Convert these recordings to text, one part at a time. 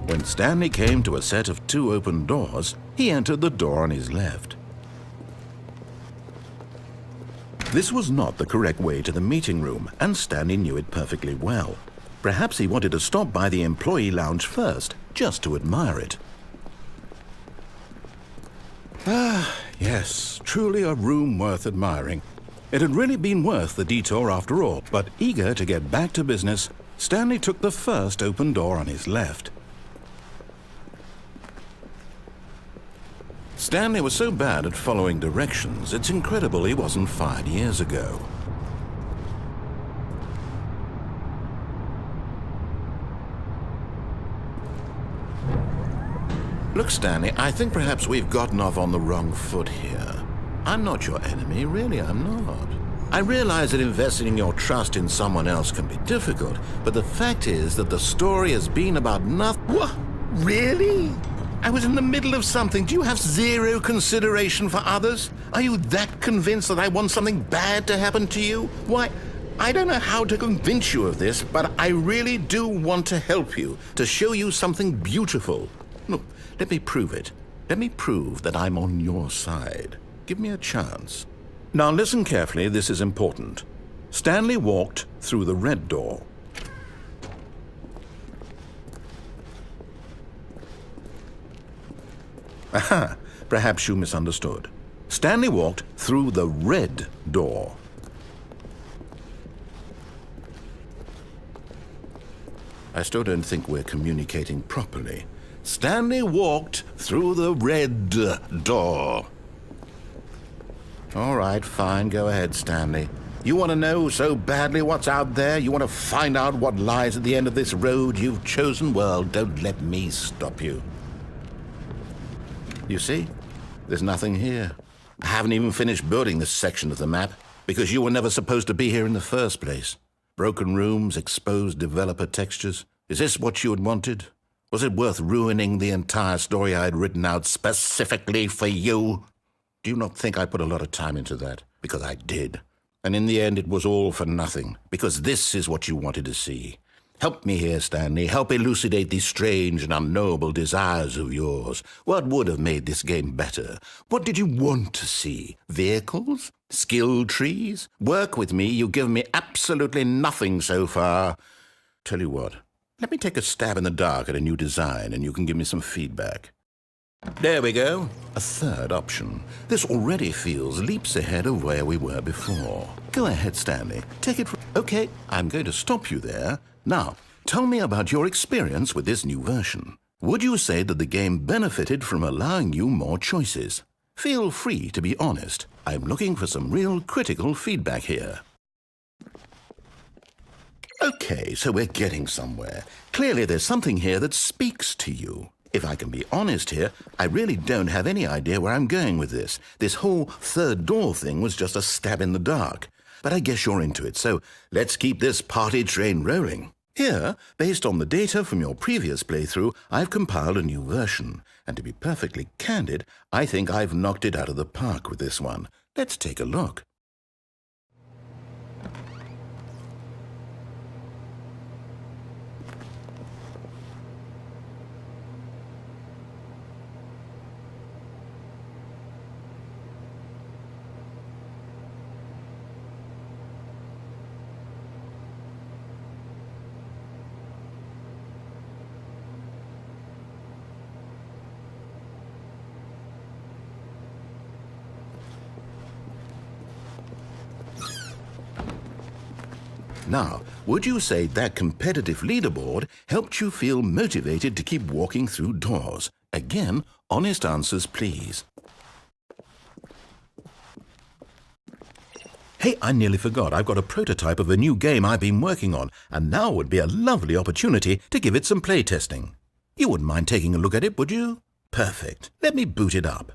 When Stanley came to a set of 2 open doors, he entered the door on his left. This was not the correct way to the meeting room, and Stanley knew it perfectly well. Perhaps he wanted to stop by the employee lounge first, just to admire it. Ah, yes, truly a room worth admiring. It had really been worth the detour after all, but eager to get back to business, Stanley took the first open door on his left. Stanley was so bad at following directions, it's incredible he wasn't fired years ago. Look, Stanley, I think perhaps we've gotten off on the wrong foot here. I'm not your enemy, really, I'm not. I realize that investing your trust in someone else can be difficult, but the fact is that the story has been about nothing. What? Really? I was in the middle of something. Do you have zero consideration for others? Are you that convinced that I want something bad to happen to you? Why, I don't know how to convince you of this, but I really do want to help you, to show you something beautiful. Look, let me prove it. Let me prove that I'm on your side. Give me a chance. Now listen carefully, this is important. Stanley walked through the red door. Aha, perhaps you misunderstood. Stanley walked through the red door. I still don't think we're communicating properly. Stanley walked through the red door. All right, fine, go ahead, Stanley. You want to know so badly what's out there? You want to find out what lies at the end of this road you've chosen? Well, don't let me stop you. You see, there's nothing here. I haven't even finished building this section of the map because you were never supposed to be here in the first place. Broken rooms, exposed developer textures. Is this what you had wanted? Was it worth ruining the entire story I had written out specifically for you? Do you not think I put a lot of time into that? Because I did. And in the end, it was all for nothing, because this is what you wanted to see. Help me here, Stanley. Help elucidate these strange and unknowable desires of yours. What would have made this game better? What did you want to see? Vehicles? Skill trees? Work with me. You've given me absolutely nothing so far. Tell you what, let me take a stab in the dark at a new design and you can give me some feedback. There we go. A third option. This already feels leaps ahead of where we were before. Go ahead, Stanley. Take it from... Okay, I'm going to stop you there. Now, tell me about your experience with this new version. Would you say that the game benefited from allowing you more choices? Feel free to be honest. I'm looking for some real critical feedback here. Okay, so we're getting somewhere. Clearly there's something here that speaks to you. If I can be honest here, I really don't have any idea where I'm going with this. This whole third door thing was just a stab in the dark. But I guess you're into it, so let's keep this party train rolling. Here, based on the data from your previous playthrough, I've compiled a new version. And to be perfectly candid, I think I've knocked it out of the park with this one. Let's take a look. Now, would you say that competitive leaderboard helped you feel motivated to keep walking through doors? Again, honest answers, please. Hey, I nearly forgot. I've got a prototype of a new game I've been working on, and now would be a lovely opportunity to give it some playtesting. You wouldn't mind taking a look at it, would you? Perfect. Let me boot it up.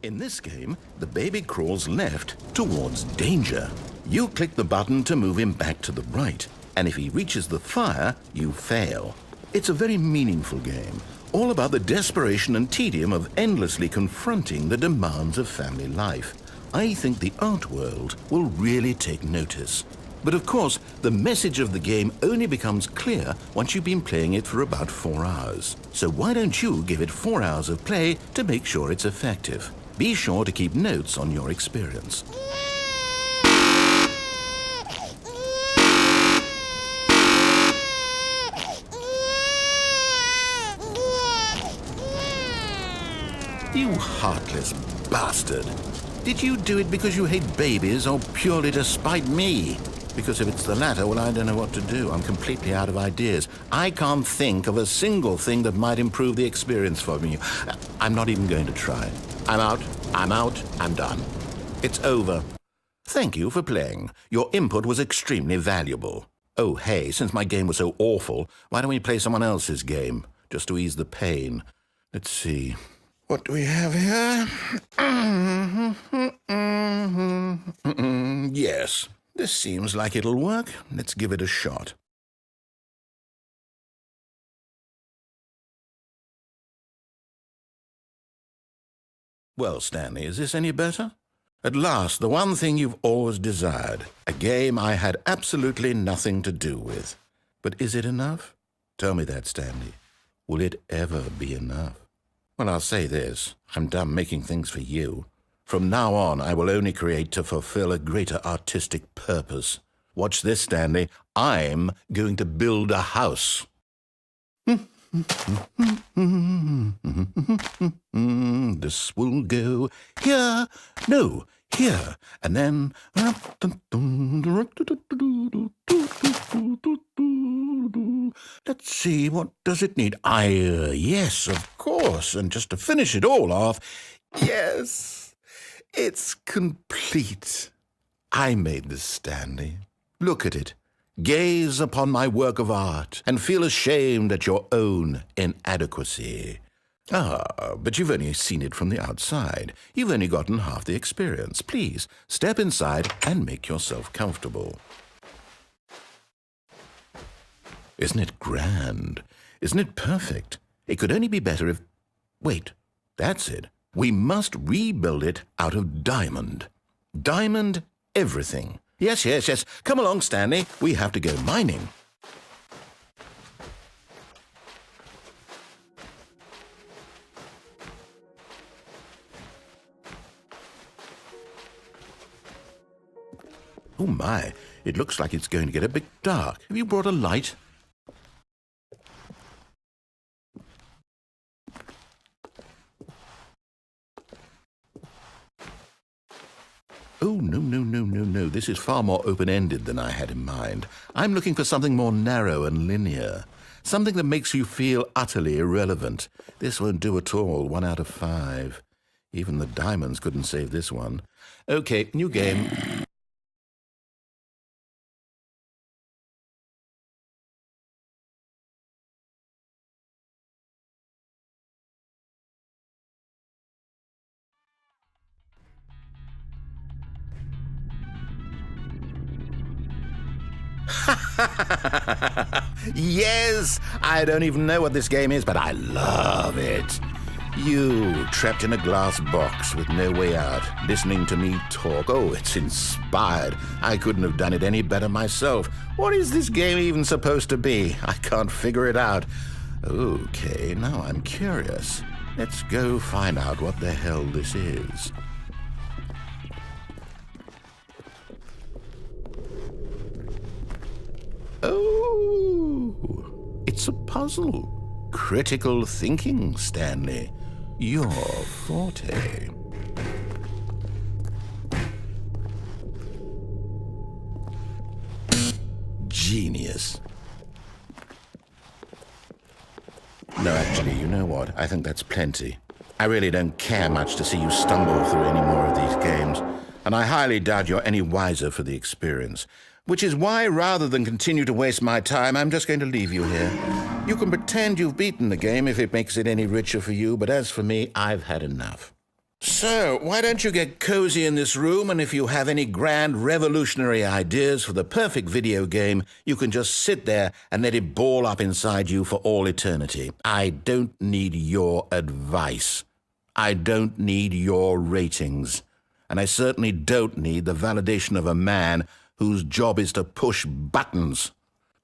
In this game, the baby crawls left towards danger. You click the button to move him back to the right, and if he reaches the fire, you fail. It's a very meaningful game. all about the desperation and tedium of endlessly confronting the demands of family life. I think the art world will really take notice. But of course, the message of the game only becomes clear once you've been playing it for about 4 hours. So why don't you give it 4 hours of play to make sure it's effective? Be sure to keep notes on your experience. You heartless bastard. Did you do it because you hate babies or purely to spite me? Because if it's the latter, well, I don't know what to do. I'm completely out of ideas. I can't think of a single thing that might improve the experience for me. I'm not even going to try. I'm out, I'm done. It's over. Thank you for playing. Your input was extremely valuable. Oh, hey, since my game was so awful, why don't we play someone else's game, just to ease the pain? Let's see. What do we have here? Yes, this seems like it'll work. Let's give it a shot. Well, Stanley, is this any better? At last, the one thing you've always desired. A game I had absolutely nothing to do with. But is it enough? Tell me that, Stanley. Will it ever be enough? Well, I'll say this. I'm done making things for you. From now on, I will only create to fulfill a greater artistic purpose. Watch this, Stanley. I'm going to build a house. This will go here. No, here. And then... Let's see, what does it need? Yes, of course. And just to finish it all off, yes, it's complete. I made this, Stanley. Look at it. Gaze upon my work of art and feel ashamed at your own inadequacy. Ah, but you've only seen it from the outside. You've only gotten half the experience. Please, step inside and make yourself comfortable. Isn't it grand? Isn't it perfect? It could only be better if... Wait, that's it. We must rebuild it out of diamond. Diamond everything. Yes. Come along, Stanley. We have to go mining. Oh my, it looks like it's going to get a bit dark. Have you brought a light? Oh, no. This is far more open-ended than I had in mind. I'm looking for something more narrow and linear. Something that makes you feel utterly irrelevant. This won't do at all. 1 out of 5. Even the diamonds couldn't save this one. Okay, new game. Yes! I don't even know what this game is, but I love it. You, trapped in a glass box with no way out, listening to me talk. Oh, it's inspired. I couldn't have done it any better myself. What is this game even supposed to be? I can't figure it out. Okay, now I'm curious. Let's go find out what the hell this is. Oh, it's a puzzle. Critical thinking, Stanley. Your forte. Genius. No, actually, you know what? I think that's plenty. I really don't care much to see you stumble through any more of these games, and I highly doubt you're any wiser for the experience. Which is why, rather than continue to waste my time, I'm just going to leave you here. You can pretend you've beaten the game if it makes it any richer for you, but as for me, I've had enough. So, why don't you get cozy in this room, and if you have any grand revolutionary ideas for the perfect video game, you can just sit there and let it ball up inside you for all eternity. I don't need your advice. I don't need your ratings. And I certainly don't need the validation of a man whose job is to push buttons.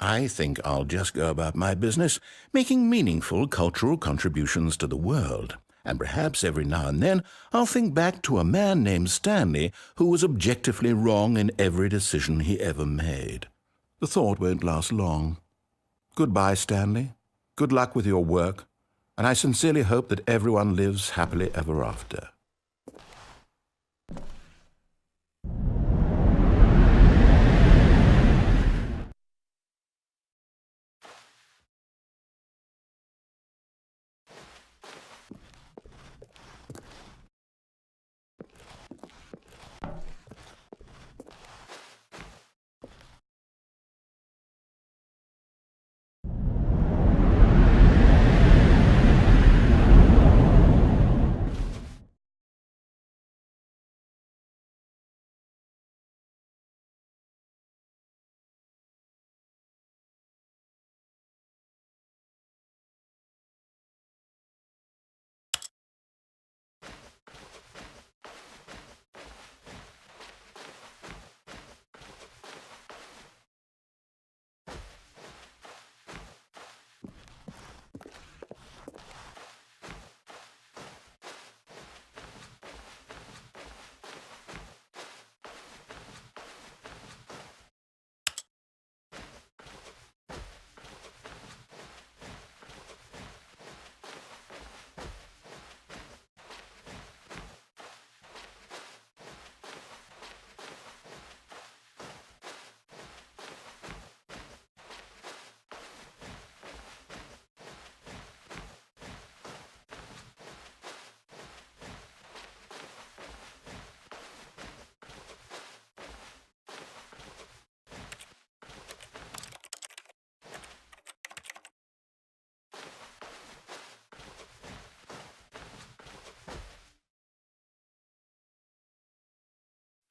I think I'll just go about my business, making meaningful cultural contributions to the world. And perhaps every now and then I'll think back to a man named Stanley who was objectively wrong in every decision he ever made. The thought won't last long. Goodbye, Stanley. Good luck with your work, and I sincerely hope that everyone lives happily ever after.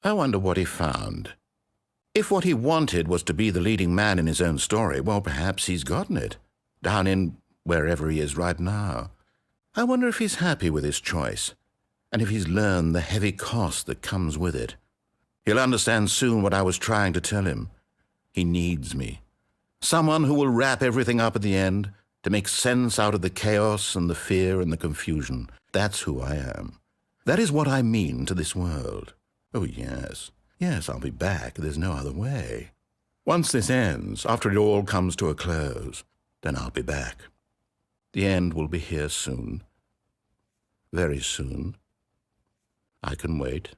I wonder what he found. If what he wanted was to be the leading man in his own story, well, perhaps he's gotten it, down in wherever he is right now. I wonder if he's happy with his choice, and if he's learned the heavy cost that comes with it. He'll understand soon what I was trying to tell him. He needs me. Someone who will wrap everything up at the end, to make sense out of the chaos and the fear and the confusion. That's who I am. That is what I mean to this world. Oh, yes. Yes, I'll be back. There's no other way. Once this ends, after it all comes to a close, then I'll be back. The end will be here soon. Very soon. I can wait.